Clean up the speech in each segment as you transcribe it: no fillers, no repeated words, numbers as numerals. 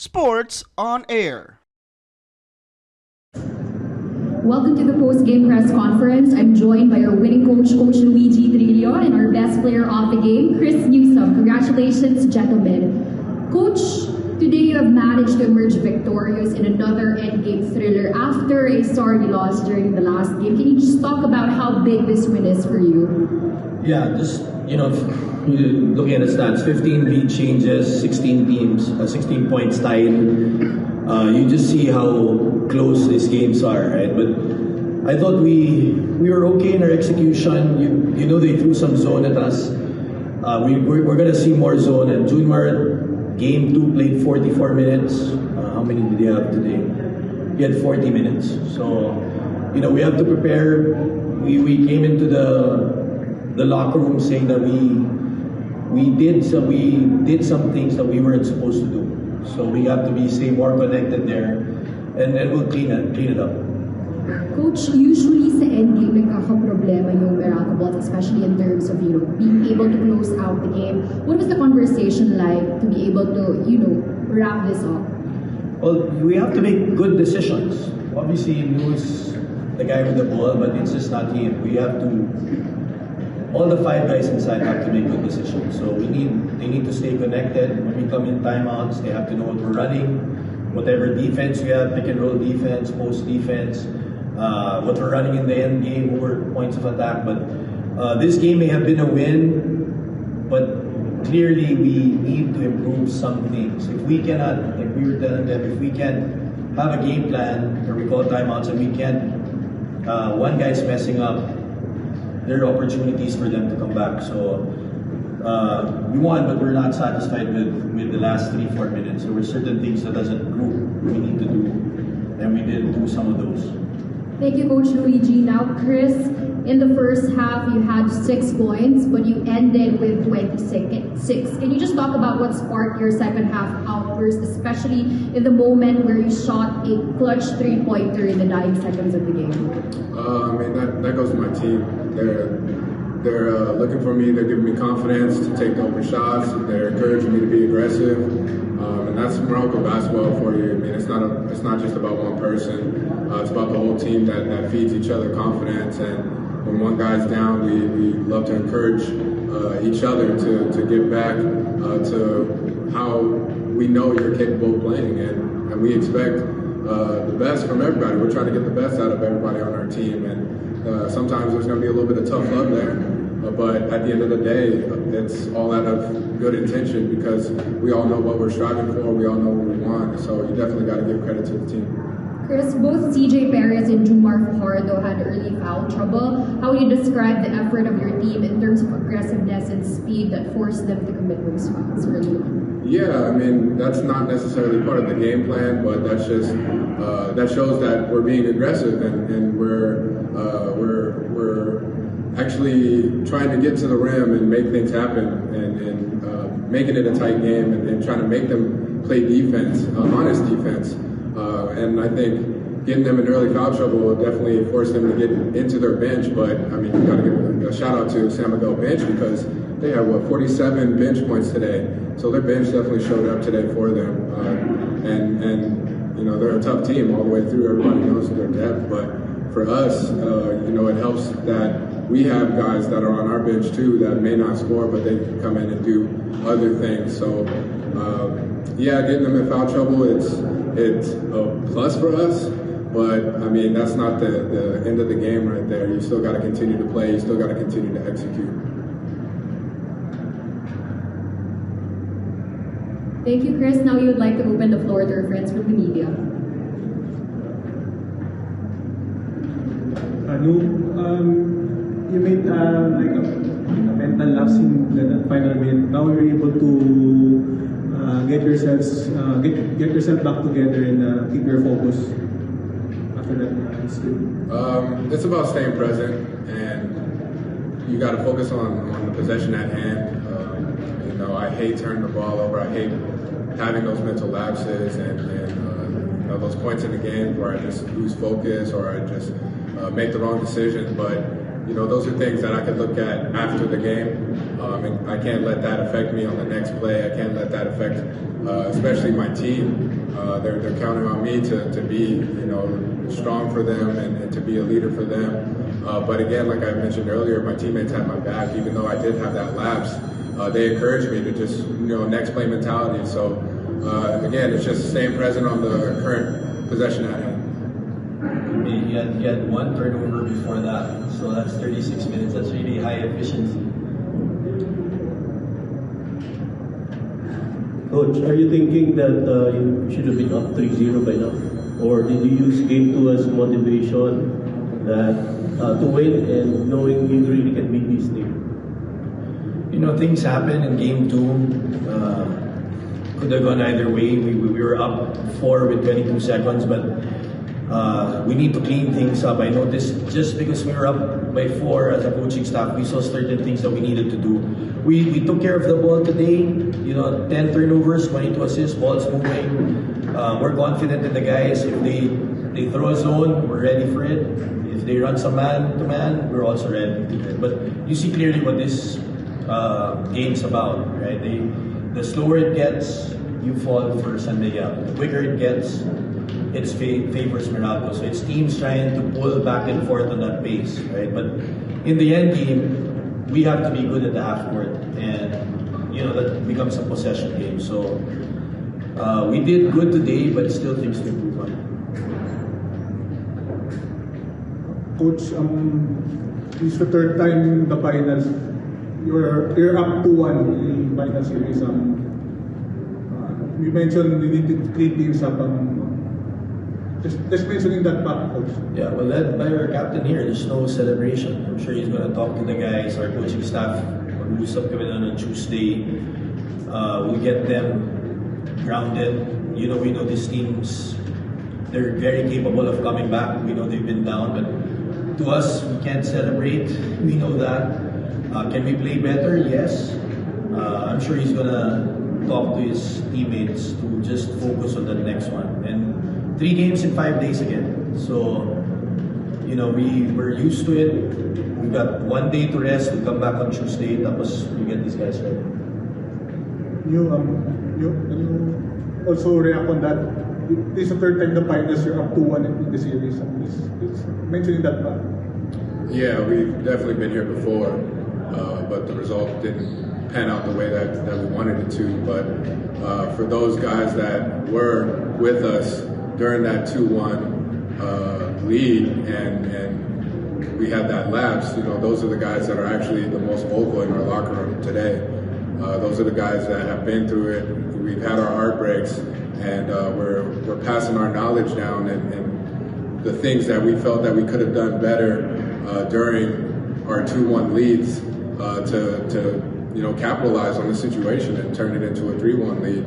Sports on Air. Welcome to the post-game press conference. I'm joined by our winning coach, Coach Luigi Trillo, and our best player of the game, Chris Newsom. Congratulations, gentlemen. Coach, today you have managed to emerge victorious in another endgame thriller after a sorry loss during the last game. Can you just talk about how big this win is for you? Yeah, just looking at the stats, 15 lead changes, 16 teams, 16 points tied. You just see how close these games are, right? But I thought we were okay in our execution. You know they threw some zone at us. We're gonna see more zone. And Junmar, game 2 played 44 minutes. How many did he have today? He had 40 minutes. So we have to prepare. We came into the locker room saying that we did some things that we weren't supposed to do. So we have to stay more connected there, and we'll clean it up. Coach, usually sa endgame nagkakaproblema yung Meralco, especially in terms of being able to close out the game. What was the conversation like to be able to wrap this up? Well, we have to make good decisions. Obviously, Lou's the guy with the ball, but it's just not him. All the 5 guys inside have to make good decisions. So they need to stay connected. When we come in timeouts, they have to know what we're running. Whatever defense we have, pick and roll defense, post defense, what we're running in the end game, over points of attack. But this game may have been a win, but clearly we need to improve some things. If we cannot, like we were telling them, if we can have a game plan where we call timeouts and we can't, one guy's messing up, there are opportunities for them to come back. So we won, but we're not satisfied with the last 3-4 minutes. There were certain things that as a group we need to do, and we did do some of those. Thank you, Coach Luigi. Now, Chris, in the first half, you had 6 points, but you ended with 26. Can you just talk about what sparked your second half outburst, especially in the moment where you shot a clutch 3-pointer in the dying seconds of the game? That goes to my team. They're looking for me. They're giving me confidence to take the open shots. They're encouraging me to be aggressive, and that's Morocco basketball for you. It's not just about one person. It's about the whole team that feeds each other confidence. And when one guy's down, we love to encourage each other to get back to how we know you're capable of playing, and we expect the best from everybody. We're trying to get the best out of everybody on our team, and sometimes there's going to be a little bit of tough love there. But at the end of the day, it's all out of good intention because we all know what we're striving for. We all know what we want. So you definitely got to give credit to the team. Chris, both CJ Perez and Junmar Fajardo had early foul trouble. How would you describe the effort of your team in terms of aggressiveness and speed that forced them to commit those fouls early on? Yeah, that's not necessarily part of the game plan, but that's just that shows that we're being aggressive and we're actually trying to get to the rim and make things happen and making it a tight game and trying to make them play defense, honest defense. And I think getting them in early foul trouble will definitely force them to get into their bench. But you got to give a shout out to San Miguel bench because they have 47 bench points today. So their bench definitely showed up today for them. They're a tough team all the way through. Everybody knows their depth, but for us, it helps that we have guys that are on our bench too that may not score, but they can come in and do other things. So, getting them in foul trouble, it's a plus for us. But that's not the end of the game right there. You still got to continue to play. You still got to continue to execute. Thank you, Chris. Now you would like to open the floor to our friends from the media. You made like a mental lapse in the final minute. Now you're able to get yourself back together and keep your focus after that. It's about staying present, and you got to focus on the possession at hand. I hate turning the ball over. I hate having those mental lapses and those points in the game where I just lose focus or I just make the wrong decision. But those are things that I could look at after the game. And I can't let that affect me on the next play. I can't let that affect, especially my team. They're counting on me to be, strong for them and to be a leader for them. But again, like I mentioned earlier, my teammates had my back, even though I did have that lapse. They encouraged me to just, next play mentality. So again, it's just staying present on the current possession at hand. He had one turnover before that, so that's 36 minutes. That's really high efficiency. Coach, are you thinking that you should have been up 3-0 by now? Or did you use game 2 as motivation that to win and knowing you really can beat this team? Things happen in game 2. Could have gone either way. We were up 4 with 22 seconds, but we need to clean things up. I noticed just because we were up by 4 as a coaching staff, we saw certain things that we needed to do. We took care of the ball today. 10 turnovers, 22 assists, ball's moving. We're confident in the guys. If they throw a zone, we're ready for it. If they run some man-to-man, we're also ready to it. But you see clearly what this game's about, right? The slower it gets, you fall for San Miguel. The quicker it gets, it favors Meralco. So it's teams trying to pull back and forth on that pace, right? But in the end game, we have to be good at the half court, and that becomes a possession game. So we did good today, but still things to improve on. Coach, this is the third time in the finals. You're up 2-1 in final series. You mentioned you need to clean things up. Just mentioning that part, Coach. Yeah, well, led by our captain here, there's no celebration. I'm sure he's going to talk to the guys, our coaching staff. Mag-usap kami on Tuesday. We'll get them grounded. We know these teams, they're very capable of coming back. We know they've been down, but to us, we can't celebrate. We know that. Can we play better? Yes. I'm sure he's going to talk to his teammates to just focus on the next one. And 3 games in 5 days again. So, we're used to it. We've got 1 day to rest. We'll come back on Tuesday. Tapos we get these guys ready. You also react on that. This is the third time the finals you're up 2-1 in the series. It's mentioning that part. Yeah, we've definitely been here before, but the result didn't pan out the way that we wanted it to. But for those guys that were with us during that 2-1 lead and we had that lapse, those are the guys that are actually the most vocal in our locker room today. Those are the guys that have been through it. We've had our heartbreaks, and we're passing our knowledge down and the things that we felt that we could have done better during our 2-1 leads to capitalize on the situation and turn it into a 3-1 lead.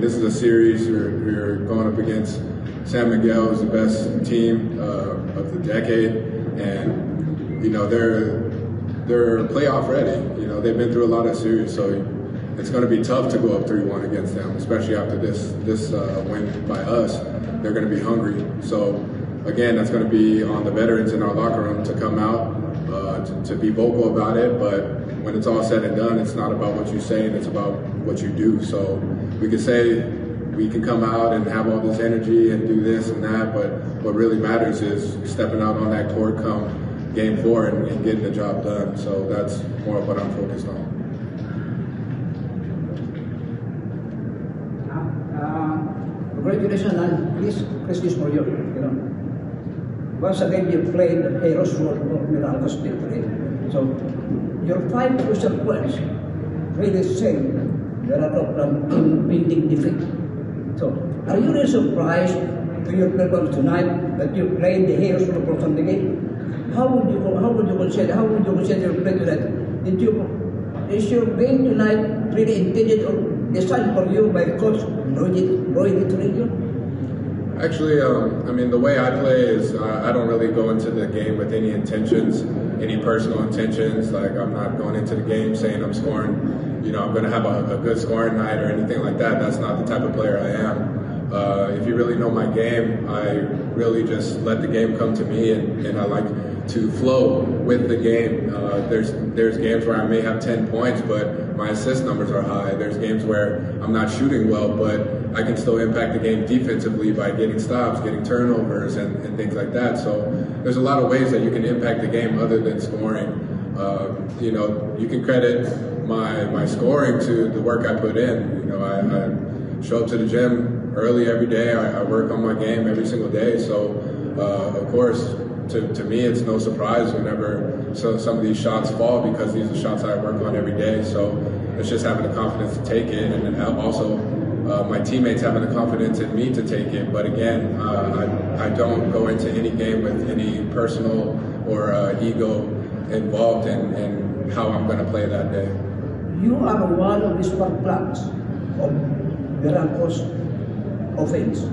This is a series we're going up against San Miguel, who's the best team of the decade, and they're playoff ready. They've been through a lot of series, so it's going to be tough to go up 3-1 against them, especially after this win by us. They're going to be hungry. So again, that's going to be on the veterans in our locker room to come out, to be vocal about it. But when it's all said and done, it's not about what you say, it's about what you do. So we can say we can come out and have all this energy and do this and that, but what really matters is stepping out on that court come game 4 and getting the job done. So that's more of what I'm focused on. Congratulations and Chris for you. Once again you played the heroes for Meralco still today. So your 5 crucial points really saved Meralco from impending defeat. So are you really surprised to your performance tonight that you played the heroes for the game? How would you consider your play tonight? Is your game tonight really intended or designed for you by Coach Roy Vittorino? Actually, the way I play is I don't really go into the game with any intentions, any personal intentions. Like, I'm not going into the game saying I'm scoring, I'm going to have a good scoring night or anything like that. That's not the type of player I am. If you really know my game, I really just let the game come to me, and I like flow with the game. There's games where I may have 10 points, but my assist numbers are high. There's games where I'm not shooting well, but I can still impact the game defensively by getting stops, getting turnovers, and things like that. So there's a lot of ways that you can impact the game other than scoring. You can credit my scoring to the work I put in. I show up to the gym early every day. I work on my game every single day. So of course, to me, it's no surprise whenever some of these shots fall, because these are shots I work on every day. So it's just having the confidence to take it, and also my teammates having the confidence in me to take it. But again, I don't go into any game with any personal or ego involved in how I'm going to play that day. You are one of the spark plugs of Meralco's offense.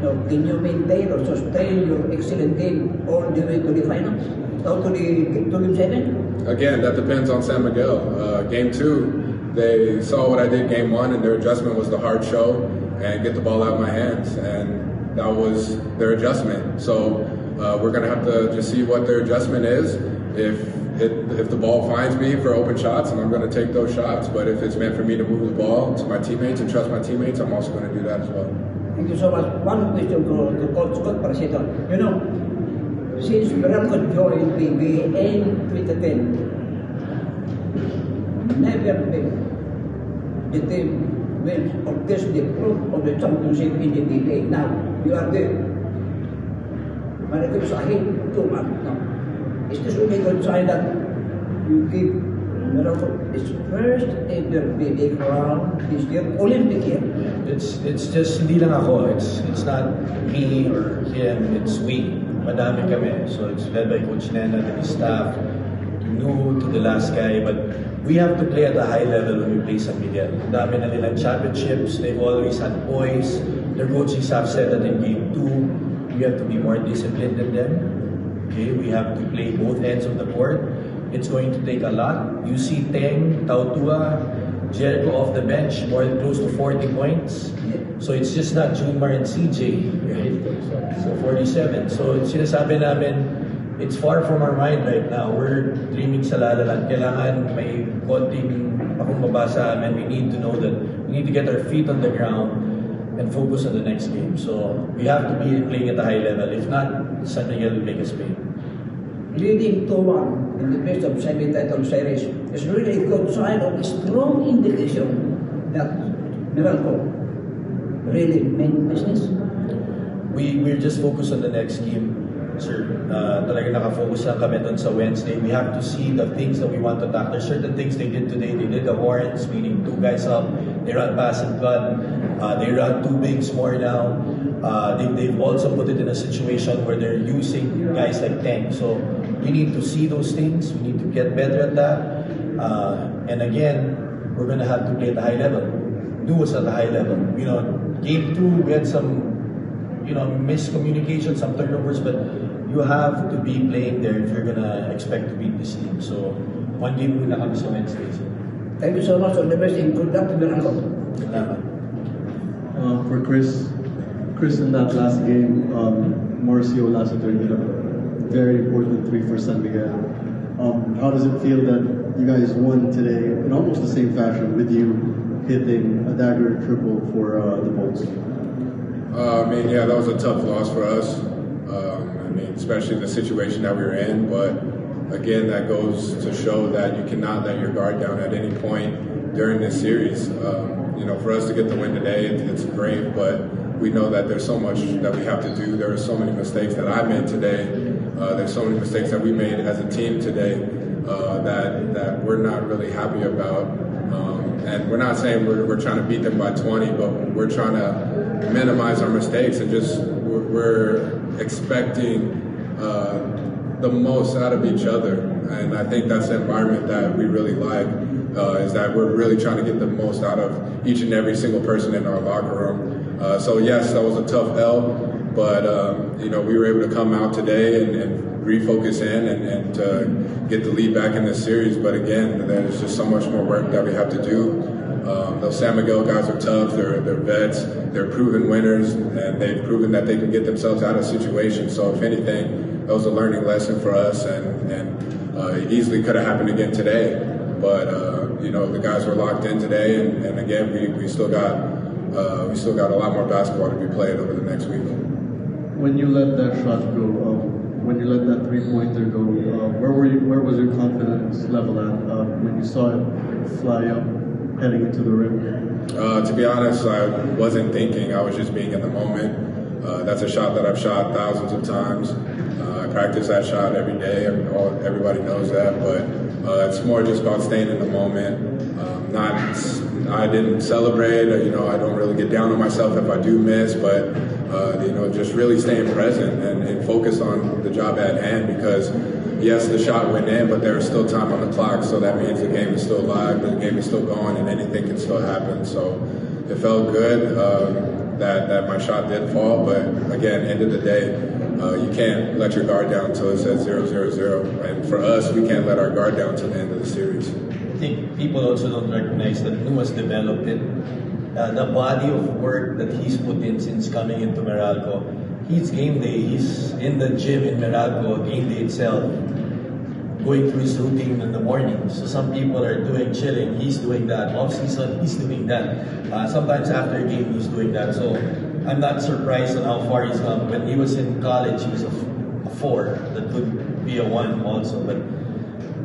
So can you maintain or sustain your excellent game all the way to the finals? To Game 7? Again, that depends on San Miguel. Game 2, they saw what I did Game 1, and their adjustment was the hard show and get the ball out of my hands, and that was their adjustment. So we're going to have to just see what their adjustment is. If the ball finds me for open shots, and I'm going to take those shots. But if it's meant for me to move the ball to my teammates and trust my teammates, I'm also going to do that as well. Thank you so much. One question to Coach Scott Paraceto. Since Meralco joined PBA in 2010, never been the team wins or gets the proof of the championship in the PBA. Now, you are there. Marikot Sahid, 2 months now. Is this only good sign that you give Meralco its first ever PBA crown this year, Olympic year? It's just hindi lang ako. It's not me or him. It's we. Madami kami. So it's led by Coach Nena and his staff, new to the last guy. But we have to play at a high level when we play San Miguel. Dami na nilang championships. They've always had poise. Their coaching staff said that in Game 2, we have to be more disciplined than them. Okay, we have to play both ends of the court. It's going to take a lot. You see Teng, Tautua, Jericho off the bench, more than close to 40 points. So it's just not Junmar and CJ, right? So 47. So it's sinasabi namin, it's far from our mind right now. We're dreaming sa lalaland. Kailangan may konting pakumbaba sa amin. We need to know that we need to get our feet on the ground and focus on the next game. So we have to be playing at a high level. If not, San Miguel will make us pay. Leading 2-1 in the best of semi-title series is really a good sign of a strong indication that Meralco really meant business. We're just focused on the next game, sir. Talaga nakafocus lang kami dun sa Wednesday. We have to see the things that we want to attack. There's certain things they did today. They did the horns, meaning 2 guys up. They run pass and cut. They run 2 bigs more now. They've also put it in a situation where they're using guys like Teng. So we need to see those things. We need to get better at that. And again, we're going to have to play at a high level. Do us at a high level. Game 2, we had some, miscommunication, some turnovers, but you have to be playing there if you're going to expect to beat this team. So, 1 game muna kami sa Wednesday. Thank you so much. All the best and good luck to Meralco. For Chris, in that last game, Mauricio Lasater hit a very important 3 for San Miguel. How does it feel that you guys won today in almost the same fashion, with you hitting a dagger triple for the Bolts? That was a tough loss for us. Especially the situation that we were in. But again, that goes to show that you cannot let your guard down at any point during this series. For us to get the win today, it's great, but we know that there's so much that we have to do. There are so many mistakes that I made today. There's so many mistakes that we made as a team today that we're not really happy about. And we're not saying we're trying to beat them by 20, but we're trying to minimize our mistakes and we're expecting the most out of each other. And I think that's the environment that we really like, is that we're really trying to get the most out of each and every single person in our locker room. So yes, that was a tough L, but we were able to come out today and refocus in and get the lead back in this series. But again, there's just so much more work that we have to do. Those San Miguel guys are tough. They're vets. They're proven winners, and they've proven that they can get themselves out of situations. So if anything, that was a learning lesson for us, and it easily could have happened again today. But you know, the guys were locked in today, and again, we still got a lot more basketball to be played over the next week. When you let that shot go, when you let that three-pointer go, where was your confidence level at when you saw it fly up, heading into the rim? To be honest, I wasn't thinking. I was just being in the moment. That's a shot that I've shot thousands of times. I practice that shot every day. Everybody knows that, but it's more just about staying in the moment. I didn't celebrate. You know, I don't really get down on myself if I do miss, but you know, just really staying present and focused on the job at hand, because yes, the shot went in, but there's still time on the clock, so that means the game is still live, the game is still going, and anything can still happen. So it felt good that my shot did fall, but again, end of the day, you can't let your guard down until it says 0-0-0, and for us, we can't let our guard down till the end of the series. I think people also don't recognize that Lou has developed it. The body of work that he's put in since coming into Meralco. He's game day. He's in the gym in Meralco, game day itself, going through his routine in the morning. So some people are doing chilling. He's doing that. Off season, he's doing that. Sometimes after a game, he's doing that. So I'm not surprised on how far he's come. When he was in college, he was a 4 that could be a 1 also. But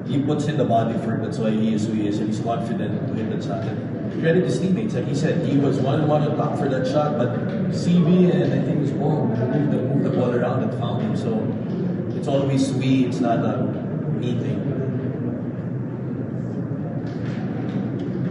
he puts in the body for it. That's why he is who he is, and he's confident to hit that shot. Credit his teammates. Like he said, he was 1-1 on top for that shot, but CB and I think his ball moved the ball around and found him. So it's always we. It's not a me thing.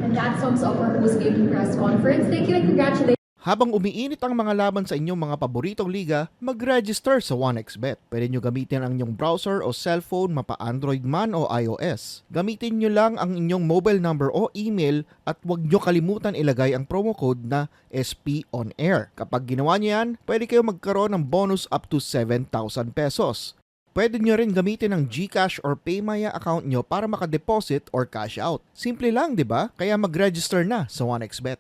And that sums up our post-game press conference. Thank you and congratulations. Habang umiinit ang mga laban sa inyong mga paboritong liga, mag-register sa 1xBet. Pwede nyo gamitin ang inyong browser o cellphone, mapa Android man o iOS. Gamitin nyo lang ang inyong mobile number o email at huwag nyo kalimutan ilagay ang promo code na SPONAIR. Kapag ginawa nyo yan, pwede kayo magkaroon ng bonus up to 7,000 pesos. Pwede nyo rin gamitin ang GCash or PayMaya account nyo para makadeposit or cash out. Simple lang, di ba? Kaya mag-register na sa 1xBet.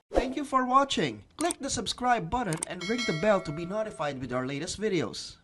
Thank you for watching. Click the subscribe button and ring the bell to be notified with our latest videos.